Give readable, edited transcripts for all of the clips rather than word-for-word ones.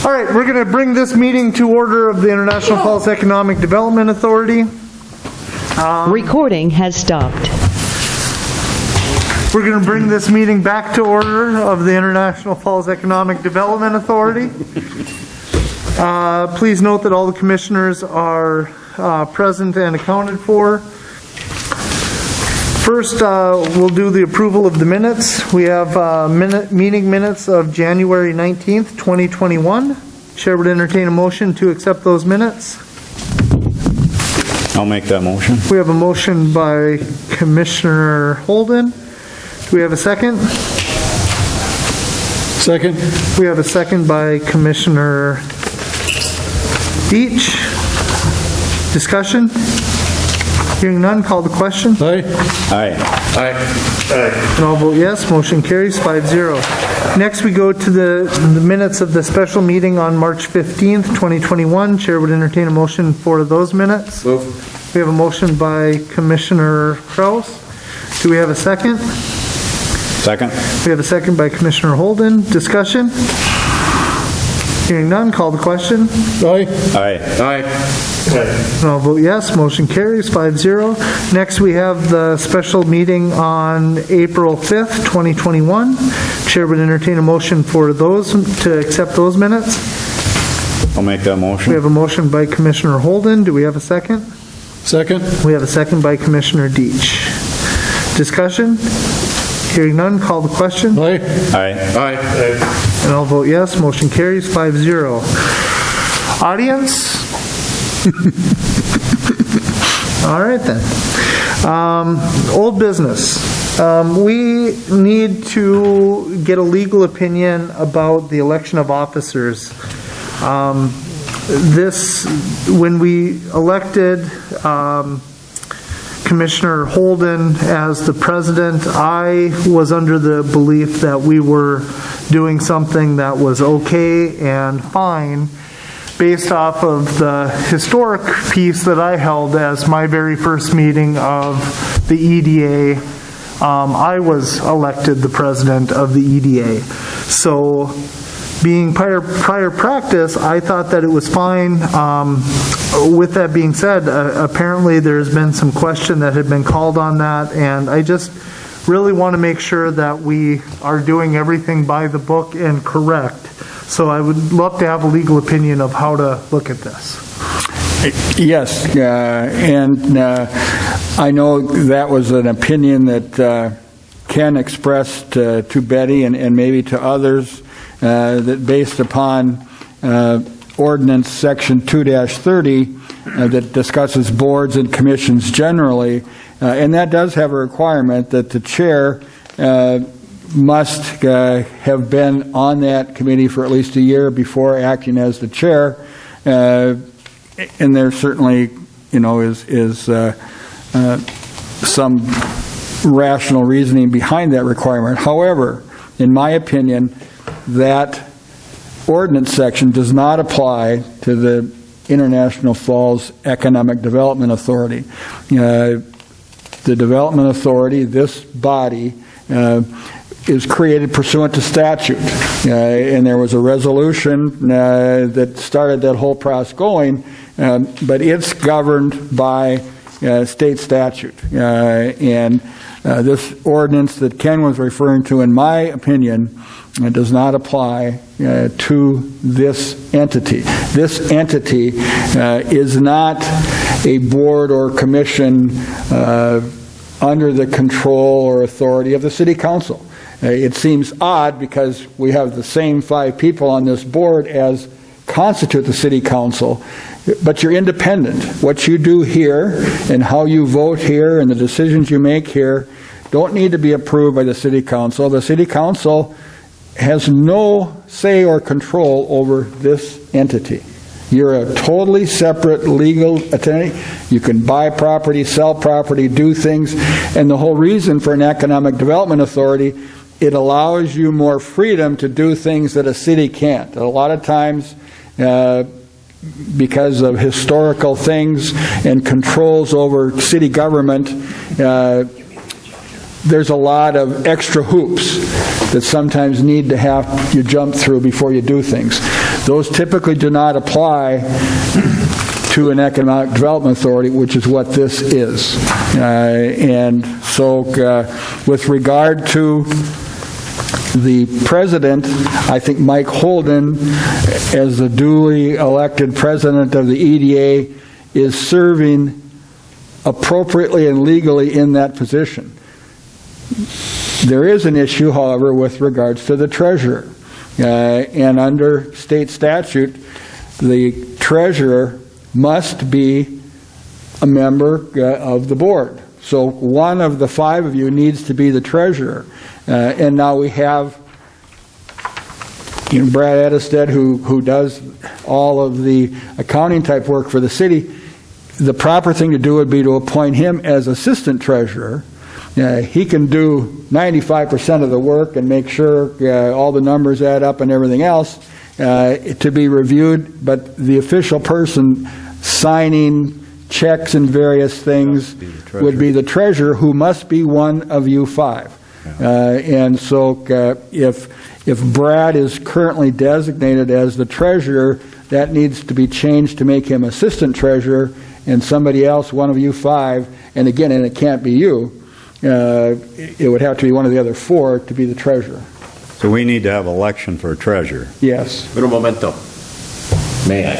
All right, we're going to bring this meeting to order of the International Falls Economic Development Authority. Recording has stopped. We're going to bring this meeting back to order of the International Falls Economic Development Authority. Please note that all the commissioners are present and accounted for. First, we'll do the approval of the minutes. We have meeting minutes of January 19th, 2021. Chair would entertain a motion to accept those minutes. I'll make that motion. We have a motion by Commissioner Holden. Do we have a second? Second. We have a second by Commissioner Deach. Discussion? Hearing none, call the question. Aye. Aye. Aye. And I'll vote yes. Motion carries 5-0. Next, we go to the minutes of the special meeting on March 15th, 2021. Chair would entertain a motion for those minutes. Move. We have a motion by Commissioner Kraus. Do we have a second? Second. We have a second by Commissioner Holden. Discussion? Hearing none, call the question. Aye. Aye. Aye. And I'll vote yes. Motion carries 5-0. Next, we have the special meeting on April 5th, 2021. Chair would entertain a motion for those to accept those minutes. I'll make that motion. We have a motion by Commissioner Holden. Do we have a second? Second. We have a second by Commissioner Deach. Discussion? Hearing none, call the question. Aye. Aye. Aye. And I'll vote yes. Motion carries 5-0. Audience? All right then. Old business. We need to get a legal opinion about the election of officers. When we elected Commissioner Holden as the president, I was under the belief that we were doing something that was okay and fine based off of the historic piece that I held as my very first meeting of the EDA. I was elected the president of the EDA. So being prior practice, I thought that it was fine. With that being said, apparently there's been some question that had been called on that, and I just really want to make sure that we are doing everything by the book and correct. So I would love to have a legal opinion of how to look at this. Yes, and I know that was an opinion that Ken expressed to Betty and maybe to others, that based upon Ordinance Section 2-30 that discusses boards and commissions generally, and that does have a requirement that the chair must have been on that committee for at least a year before acting as the chair, and there certainly, is some rational reasoning behind that requirement. However, in my opinion, that ordinance section does not apply to the International Falls Economic Development Authority. The Development Authority, this body, is created pursuant to statute, and there was a resolution that started that whole process going, but it's governed by state statute, and this ordinance that Ken was referring to, in my opinion, does not apply to this entity. This entity is not a board or commission under the control or authority of the city council. It seems odd because we have the same 5 people on this board as constitute the city council, but you're independent. What you do here and how you vote here and the decisions you make here don't need to be approved by the city council. The city council has no say or control over this entity. You're a totally separate legal entity. You can buy property, sell property, do things, and the whole reason for an economic development authority, it allows you more freedom to do things that a city can't. A lot of times, because of historical things and controls over city government, there's a lot of extra hoops that sometimes need to have you jump through before you do things. Those typically do not apply to an economic development authority, which is what this is. And so with regard to the president, I think Mike Holden, as the duly elected president of the EDA, is serving appropriately and legally in that position. There is an issue, however, with regards to the treasurer. And under state statute, the treasurer must be a member of the board. So one of the 5 of you needs to be the treasurer. And now we have Brad Edestead, who does all of the accounting type work for the city. The proper thing to do would be to appoint him as assistant treasurer. He can do 95% of the work and make sure all the numbers add up and everything else to be reviewed, but the official person signing checks and various things would be the treasurer, who must be one of you 5. And so if Brad is currently designated as the treasurer, that needs to be changed to make him assistant treasurer, and somebody else, one of you 5, and again, and it can't be you, it would have to be one of the other 4 to be the treasurer. So we need to have election for a treasurer. Yes. Little momento. May I?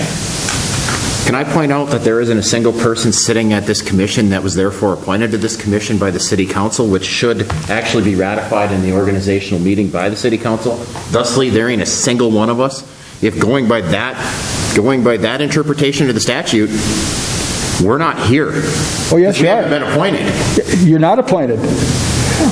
Can I point out that there isn't a single person sitting at this commission that was therefore appointed to this commission by the city council, which should actually be ratified in the organizational meeting by the city council? Thusly, there ain't a single one of us. If going by that interpretation of the statute, we're not here. Oh, yes, we you haven't are. been appointed. You're not appointed.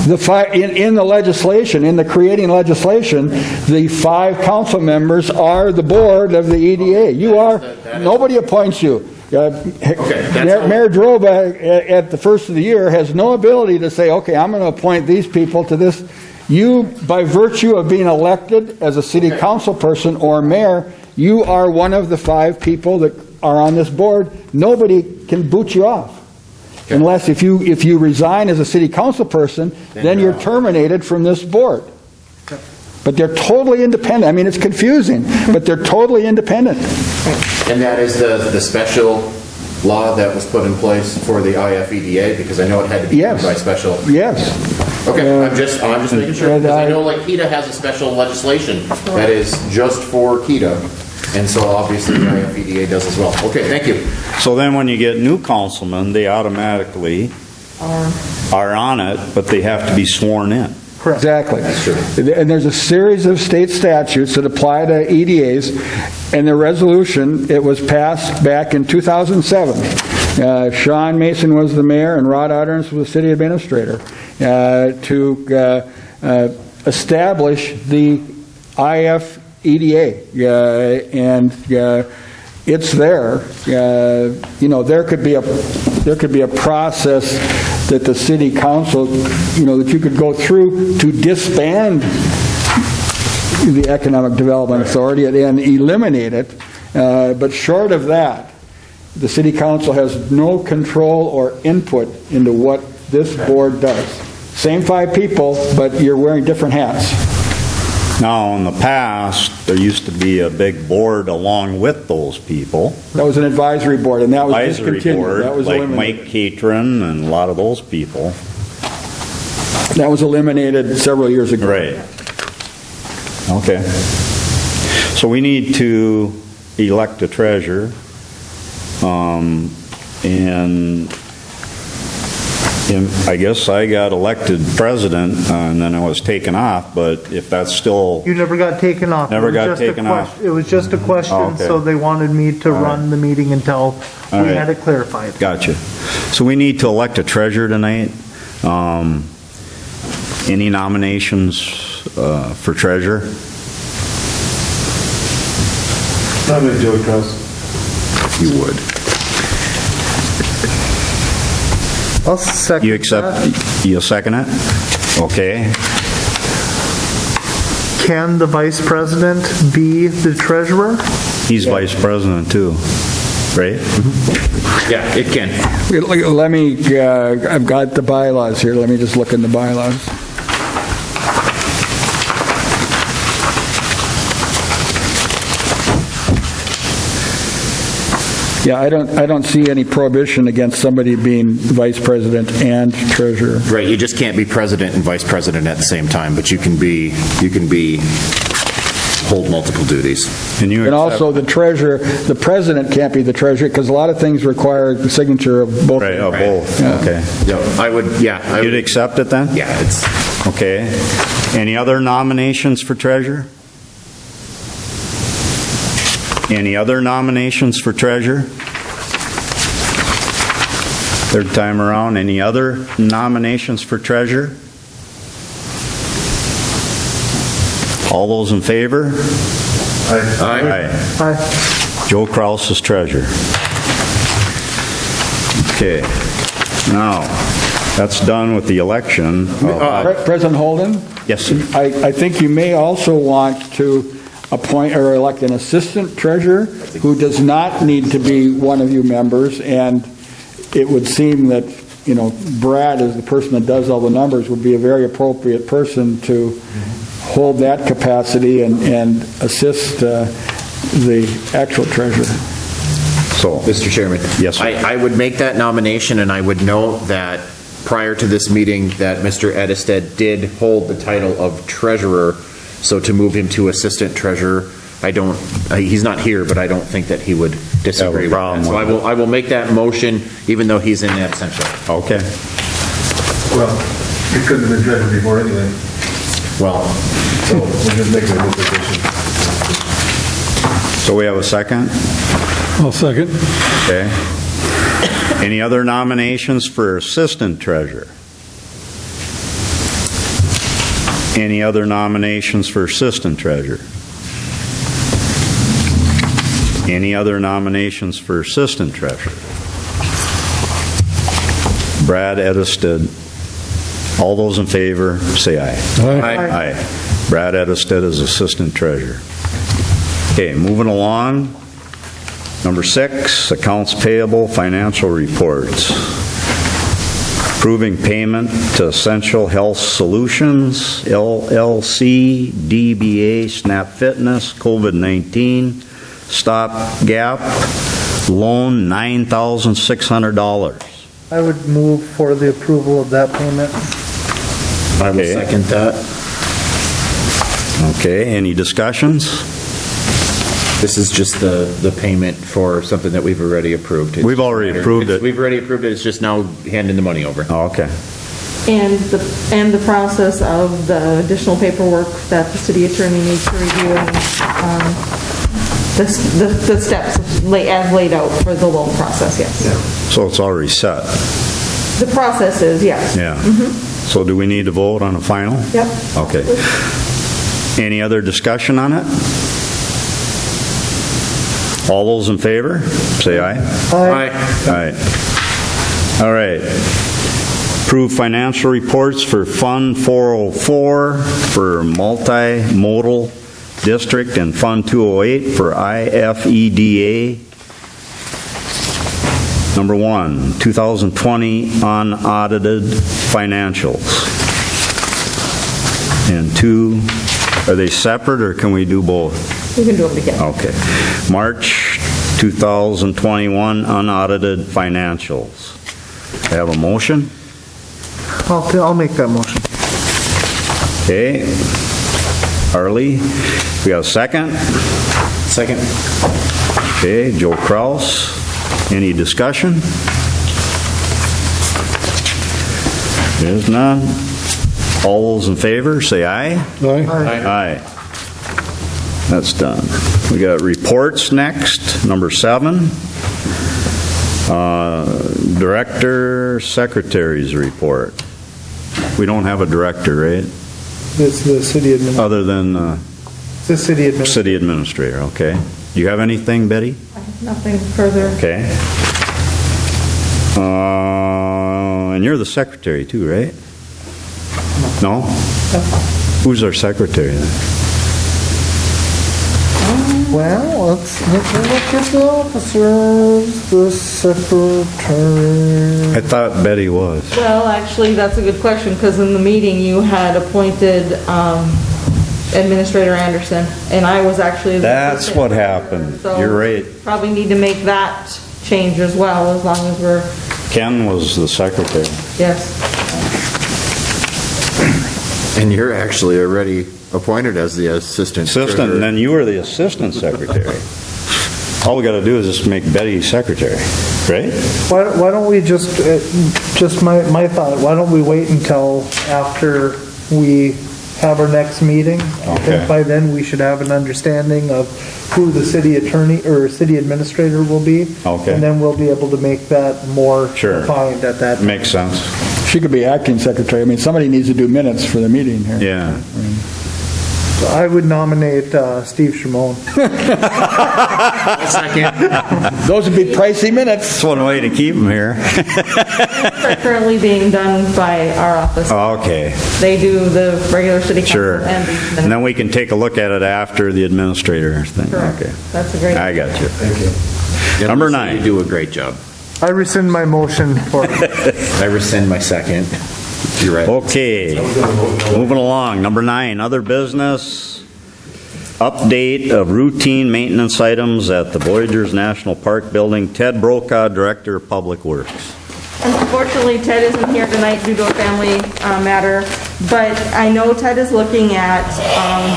In the legislation, in the creating legislation, the 5 council members are the board of the EDA. You are. Nobody appoints you. Mayor Droba, at the first of the year, has no ability to say, okay, I'm going to appoint these people to this. You, by virtue of being elected as a city council person or mayor, you are one of the 5 people that are on this board. Nobody can boot you off. Okay. Unless if you resign as a city council person, then you're terminated from this board. Okay. But they're totally independent. I mean, it's confusing, but they're totally independent. And that is the special law that was put in place for the IFEDA, because I know it had to be done by special. Yes. Okay, I'm just making sure, because I know like KEDA has a special legislation that is just for KEDA. And so obviously the IFEDA does as well. Okay, thank you. So then when you get new councilmen, they automatically are on it, but they have to be sworn in. Correct. Exactly. That's true. And there's a series of state statutes that apply to EDAs, and the resolution, it was passed back in 2007. Sean Mason was the mayor, and Rod Otterns was the city administrator, to establish the IFEDA. And it's there. There could be a process that the city council, that you could go through to disband the Economic Development Authority and eliminate it. But short of that, the city council has no control or input into what this board does. Same 5 people, but you're wearing different hats. Now, in the past, there used to be a big board along with those people. That was an advisory board, and that was Advisory discontinued. board, That was like eliminated. Mike Catron and a lot of those people. That was eliminated several years ago. Right. Okay. So we need to elect a treasurer, and I guess I got elected president, and then I was taken off, but if that's still... You never got taken off. Never It was got just a taken off. It was just a question, Oh, okay. so they wanted me to run the meeting until we right. had it clarified. Gotcha. So we need to elect a treasurer tonight. Any nominations for treasurer? I'm going to do it, Chris. You would. I'll second You accept, that. you'll second it? Okay. Can the vice president be the treasurer? He's vice president too, right? Yeah, it can. Let me, I've got the bylaws here. Let me just look in the bylaws. Yeah, I don't see any prohibition against somebody being vice president and treasurer. Right, you just can't be president and vice president at the same time, but you can hold multiple duties. And also the treasurer, the president can't be the treasurer, because a lot of things require the signature of both. Right, both, Yeah. okay. You'd accept it then? Yeah, it's, Okay. Any other nominations for treasurer? Any other nominations for treasurer? Third time around, any other nominations for treasurer? All those in favor? Aye. Aye. Joe Kraus is treasurer. Okay. Now, that's done with the election. President Holden? Yes, sir. I think you may also want to appoint or elect an assistant treasurer who does not need to be one of you members, and it would seem that, Brad, as the person that does all the numbers, would be a very appropriate person to hold that capacity and assist the actual treasurer. So, Mr. Chairman. Yes, sir. I would make that nomination, and I would note that prior to this meeting, that Mr. Edisted did hold the title of treasurer, so to move him to assistant treasurer, he's not here, but I don't think that he would disagree with that. So I will make that motion, even though he's in absentia. okay. Well, it couldn't have been treasurer before anyway, Well, so we're just making a new position. So we have a second? I'll second. Okay. Any other nominations for assistant treasurer? Any other nominations for assistant treasurer? Any other nominations for assistant treasurer? Brad Edisted. All those in favor, say aye. Aye. Aye. Brad Edisted is assistant treasurer. Okay, moving along. Number 6, accounts payable, financial reports. Approving payment to Essential Health Solutions, LLC, DBA, Snap Fitness, COVID-19, stopgap, loan $9,600. I would move for the approval of that payment. I will Okay. second that. Okay, any discussions? This is just the payment for something that we've already approved. We've already approved it. We've already approved it, it's just now handing the money over. Oh, okay. And the process of the additional paperwork that the city attorney needs to review, and the steps as laid out for the loan process, yes. So it's already set? The process is, yes. Yeah. So do we need to vote on a final? Yep. Okay. Any other discussion on it? All those in favor, say aye. Aye. Aye. All right. Approve financial reports for Fund 404 for multimodal district and Fund 208 for IFEDA. Number 1, 2020 unaudited financials. And 2, are they separate or can we do both? We can do them together. Okay. March 2021 unaudited financials. I have a motion. I'll make that motion. Okay. Harley, we got a second? Second. Okay, Joe Kraus. Any discussion? There's none. All those in favor, say aye. Aye. That's done. We got reports next, number 7. Director, Secretary's report. We don't have a director, right? It's the city administrator. Other than The city administrator. city administrator, okay. Do you have anything, Betty? Nothing further. Okay. And you're the secretary too, right? No? Who's our secretary then? Well, let's look at the officers, the secretary. I thought Betty was. Well, actually, that's a good question, because in the meeting, you had appointed Administrator Anderson, and I was actually... That's what happened. So You're right. Probably need to make that change as well, as long as we're, Ken was the secretary. yes. And you're actually already appointed as the assistant. Assistant, and then you were the assistant secretary. All we got to do is just make Betty secretary, right? Why don't we just my thought, why don't we wait until after we have our next meeting? I Okay. think by then we should have an understanding of who the city attorney or city administrator will be. Okay. And then we'll be able to make that more Sure. defined at that time. Makes sense. She could be acting secretary. I mean, somebody needs to do minutes for the meeting here. Yeah. I would nominate Steve Shimon. Those would be pricey minutes. That's one way to keep them here. They're currently being done by our office. Okay, They do the regular city council sure. and And then we can take a look at it after the administrator thing. Correct. Okay. That's a great. I got you. Yeah, Number Lisa, 9. You do a great job. I rescind my motion for I rescind my second. You're right. Okay, moving along. Number 9, other business. Update of routine maintenance items at the Voyageurs National Park Building. Ted Brokaw, Director of Public Works. Unfortunately, Ted isn't here tonight due to a family matter, but I know Ted is looking at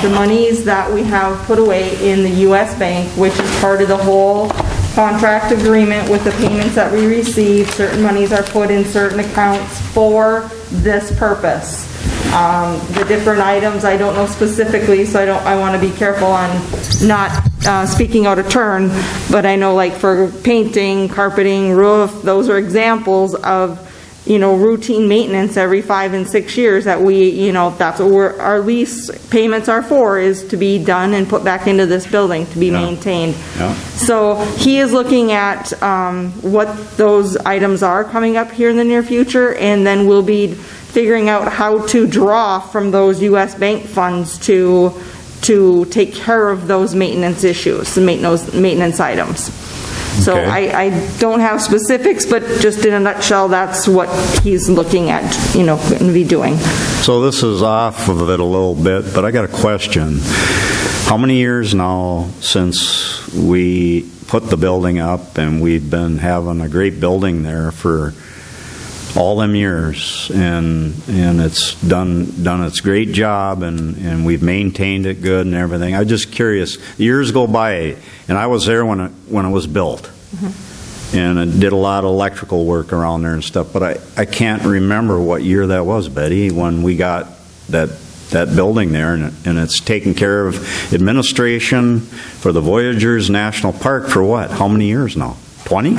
the monies that we have put away in the U.S. Bank, which is part of the whole contract agreement with the payments that we receive. Certain monies are put in certain accounts for this purpose. The different items, I don't know specifically, so I want to be careful on not speaking out of turn, but I know like for painting, carpeting, roof, those are examples of, routine maintenance every 5 and 6 years that we, that's what our lease payments are for, is to be done and put back into this building to be maintained. Yeah. So he is looking at what those items are coming up here in the near future, and then we'll be figuring out how to draw from those U.S. bank funds to take care of those maintenance issues, the maintenance items. So Okay. I don't have specifics, but just in a nutshell, that's what he's looking at, going to be doing. So this is off of it a little bit, but I got a question. How many years now since we put the building up and we've been having a great building there for all them years, and it's done its great job, and we've maintained it good and everything. I'm just curious. Years go by, and I was there when it was built, and it did a lot of electrical work around there and stuff. But I can't remember what year that was, Betty, when we got that building there, and it's taken care of administration for the Voyageurs National Park for what? How many years now? 20?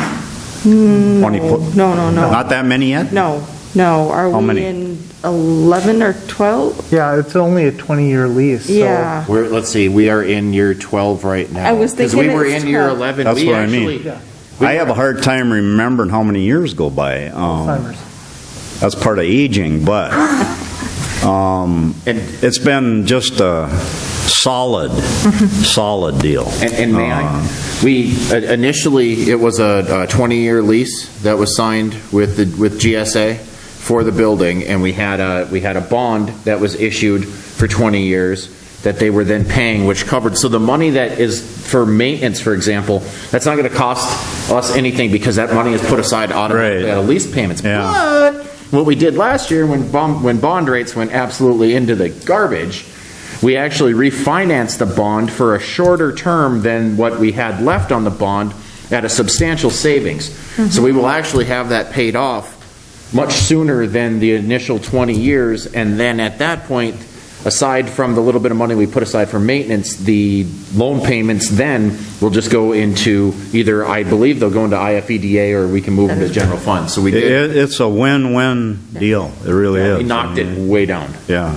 20 No. Not that many yet? No. Are How we many? in 11 or 12? Yeah, it's only a 20-year lease. So Yeah. Let's see, we are in year 12 right now. I was thinking Because we were it's in year 12. 11. That's We what I mean. actually- I have a hard time remembering how many years go by. Alzheimer's. That's part of aging, but it's been just a solid deal. And may I? We, initially, it was a 20-year lease that was signed with GSA for the building, and we had a bond that was issued for 20 years that they were then paying, which covered, so the money that is for maintenance, for example, that's not going to cost us anything because that money is put aside automatically Right. out of lease payments. Yeah. But what we did last year when bond rates went absolutely into the garbage, we actually refinanced the bond for a shorter term than what we had left on the bond at a substantial savings. So we will actually have that paid off much sooner than the initial 20 years, and then at that point, aside from the little bit of money we put aside for maintenance, the loan payments then will just go into either, I believe they'll go into IFEDA, or we can move them to general fund. So we did. It's a win-win deal. It really is. We knocked it way down. Yeah.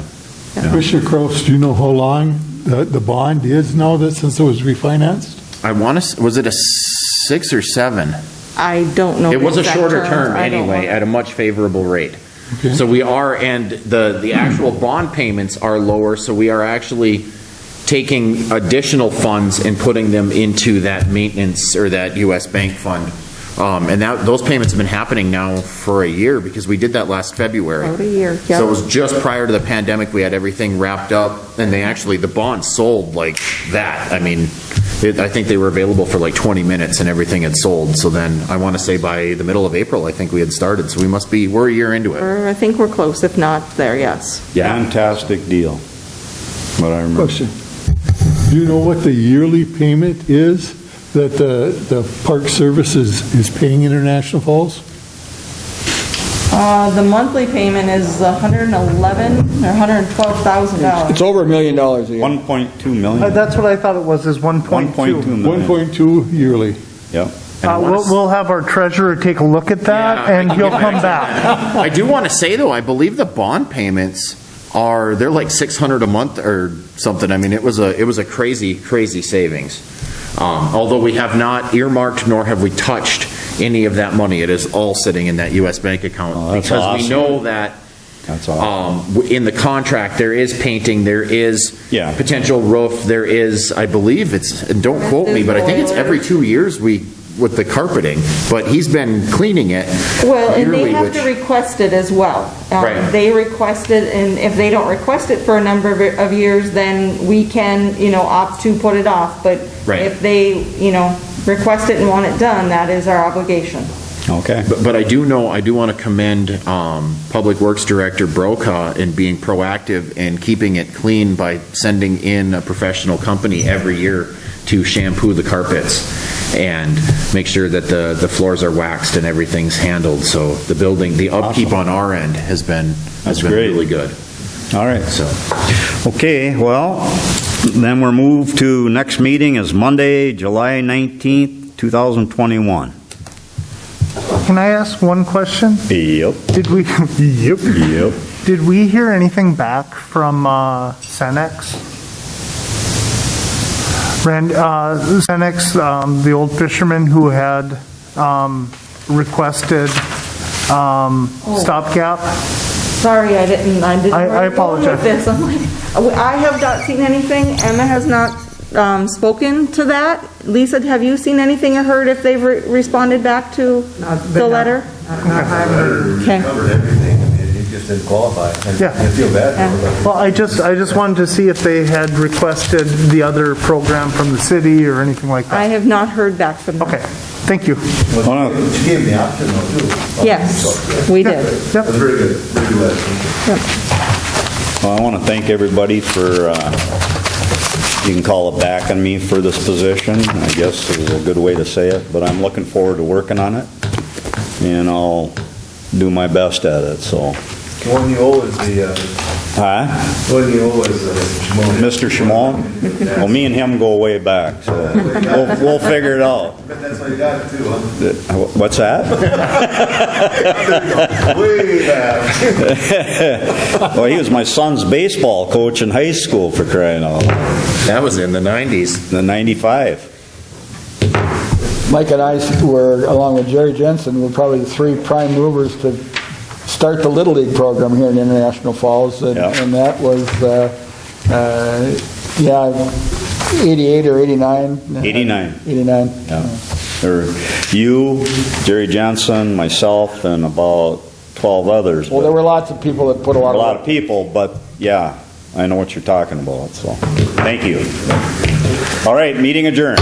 Commissioner Kraus, do you know how long the bond is now that since it was refinanced? I want to, was it a 6 or 7? I don't know. It the was a exact shorter terms. term I don't anyway, know. at a much favorable rate. Okay. So we are, and the actual bond payments are lower, so we are actually taking additional funds and putting them into that maintenance or that U.S. bank fund. And those payments have been happening now for a year because we did that last February. About a year, So yeah. it was just prior to the pandemic, we had everything wrapped up, and the bond sold like that. I mean, I think they were available for like 20 minutes and everything had sold. So then I want to say by the middle of April, I think we had started. So we're a year into it. I think we're close, if not there, yes. Fantastic deal. What I remember. Question. Do you know what the yearly payment is that the Park Service is paying International Falls? The monthly payment is $111,000 or $112,000. It's over $1 million a year. 1.2 million. That's what I thought it was, is 1.2. 1.2 million. 1.2 yearly. Yep. We'll have our treasurer take a look at that, Yeah, and I can he'll get come back to back. that. I do want to say, though, I believe the bond payments they're like $600 a month or something. I mean, it was a crazy, crazy savings. Although we have not earmarked nor have we touched any of that money. It is all sitting in that U.S. bank account. Oh, that's because we awesome. know that That's awesome. in the contract, there is painting, there is Yeah. potential roof, there is, I believe it's, and don't quote me, but I think it's every 2 years with the carpeting, but he's been cleaning it Well, and they yearly, have which- to request it as well. Right. They request it, and if they don't request it for a number of years, then we can, opt to put it off. But Right. if they, request it and want it done, that is our obligation. Okay. But I do want to commend Public Works Director Brokaw in being proactive and keeping it clean by sending in a professional company every year to shampoo the carpets and make sure that the floors are waxed and everything's handled. So the upkeep on our end has been great. really good. All right. So Okay, well, then we're moved to next meeting is Monday, July 19th, 2021. Can I ask one question? Yep. Did we, Yep. did we hear anything back from Cenex? Cenex, the old fisherman who had requested stopgap? Sorry, I didn't. I where to go apologize. with this. I'm like, I have not seen anything. Emma has not spoken to that. Lisa, have you seen anything or heard if they've responded back to the letter? Okay. Covered everything, I mean, he just didn't qualify. Yeah. I feel bad for him. Well, I just wanted to see if they had requested the other program from the city or anything like I that. have not heard back from them. Okay, thank you. She gave him the option though, too. Yes, we did. Yep. That's very good, very good letter. Well, I want to thank everybody for, you can call it back on me for this position, I guess is a good way to say it, but I'm looking forward to working on it, and I'll do my best at it, so. One you owe is the, Huh? one you owe is Shimon. Mr. Shimon? Well, me and him go way back, so we'll figure it out. But that's why you got it too, huh? What's that? Way back. Well, he was my son's baseball coach in high school, for crying out loud. That was in the 90s. The 95. Mike and I were, along with Jerry Jensen, were probably the three prime movers to start the Little League program here in International Falls, and, Yeah. and that was, 88 or 89. 89. 89. Yeah. There were you, Jerry Johnson, myself, and about 12 others. Well, there were lots of people that put a lot of people, but yeah, I know what you're talking about, so thank you. All right, meeting adjourned.